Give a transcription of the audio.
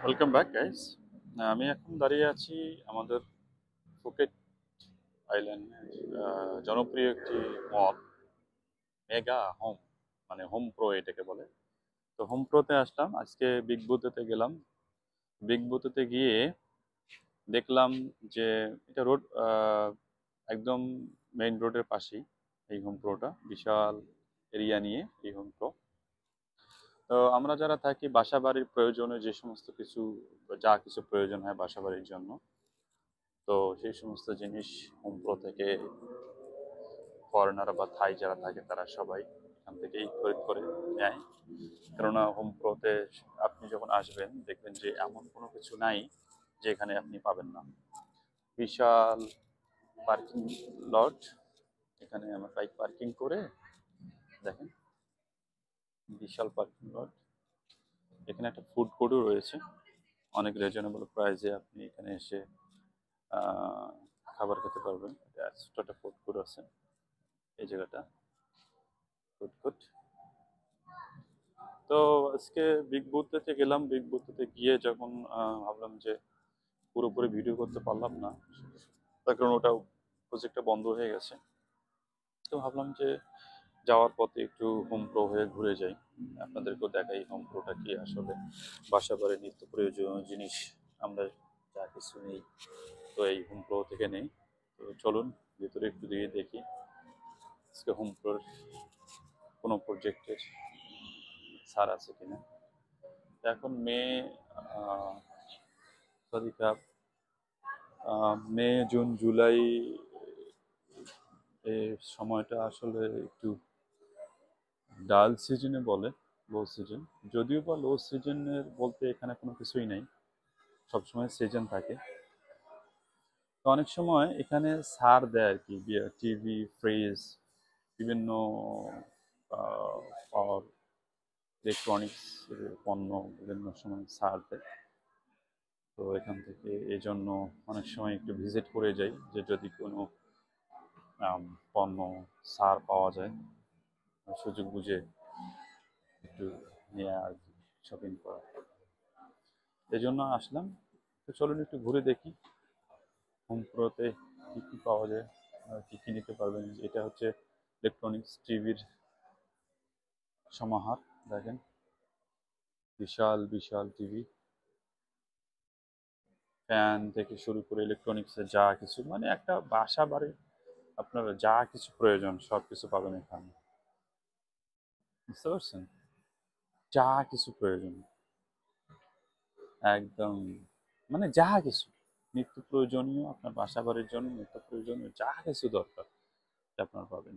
Welcome back guys. আমি এখন দাঁড়িয়ে আছি আমাদের ফুকেট আইল্যান্ডের জনপ্রিয় একটি মল, মেগা হোম, মানে হোম প্রো এটাকে বলে। তো হোম প্রোতে আসলাম, আজকে বিগ বুথেতে গেলাম। বিগ বুথেতে গিয়ে দেখলাম যে এটা রোড, একদম মেইন রোডের পাশেই এই হোম প্রোটা, বিশাল এরিয়া নিয়ে এই হোম প্রো। তো আমরা যারা থাকি বাসা বাড়ির প্রয়োজনে যে সমস্ত কিছু, যা কিছু প্রয়োজন হয় বাসা বাড়ির জন্য, তো সেই সমস্ত জিনিস হোম প্রো থেকে ফরেনার বা থাই যারা থাকে তারা সবাই এখান থেকেই খরিদ করে নেয়। কেননা হোম প্রোতে আপনি যখন আসবেন দেখবেন যে এমন কোনো কিছু নাই যেখানে আপনি পাবেন না। বিশাল পার্কিং লট, এখানে আমরা বাইক পার্কিং করে দেখেন, বিশাল পার্কিং লট। এখানে একটা ফুড কোর্টও রয়েছে, অনেক রিজনেবল প্রাইসে আপনি এখানে এসে আহ, খাবার খেতে পারবেন। এটা ছোট একটা ফুড কোর্ট আছে এই জায়গাটা, ফুড কোর্ট। তো আজকে বিগ বুথেতে গেলাম, বিগ বুথেতে গিয়ে যখন ভাবলাম যে পুরোপুরি ভিডিও করতে পারলাম না, তার কারণ ওটা প্রজেক্টটা বন্ধ হয়ে গেছে। তো ভাবলাম যে যাওয়ার পথে একটু হোম প্রো হয়ে ঘুরে যাই, আপনাদেরকেও দেখাই হোম প্রোটা কি আসলে। বাসা বাড়ির নিত্য প্রয়োজনীয় জিনিস আমরা যা কিছু নেই, তো এই হোম প্রো থেকে নেই। তো চলুন ভিতরে একটু দিয়ে দেখি আজকে হোম প্রোর কোনো প্রজেক্টের ছাড় আছে কিনা। এখন মে, সরি কাপ, মে জুন জুলাই এই সময়টা আসলে একটু ডাল সিজনে বলে, লো সিজন। যদিও বা লো সিজনের বলতে এখানে কোনো কিছুই নেই, সবসময় সিজন থাকে। তো অনেক সময় এখানে ছাড় দেয় আর কি, টিভি, ফ্রিজ, বিভিন্ন পাওয়ার ইলেকট্রনিক্স পণ্য বিভিন্ন সময় ছাড় দেয়। তো এখান থেকে এই জন্য অনেক সময় একটু ভিজিট করে যাই, যে যদি কোনো পণ্য ছাড় পাওয়া যায়, সুযোগ বুঝে একটু নেওয়া আর কি, শপিং করা। এই জন্য আসলাম। তো চলুন একটু ঘুরে দেখি হোম প্রোতে কী কী পাওয়া যায়, কী কী নিতে পারবেন। এটা হচ্ছে ইলেকট্রনিক্স টিভির সমাহার, দেখেন বিশাল বিশাল টিভি, ফ্যান থেকে শুরু করে ইলেকট্রনিক্সের যা কিছু, মানে একটা বাসা বাড়ির আপনার যা কিছু প্রয়োজন সব কিছু পাবেন এখানে, বুঝতে পারছেন? যা কিছু প্রয়োজন একদম, মানে যা কিছু নিত্য প্রয়োজনীয় আপনার বাসা বাড়ির জন্য, নিত্য প্রয়োজনীয় যা কিছু দরকার তা আপনার পাবেন।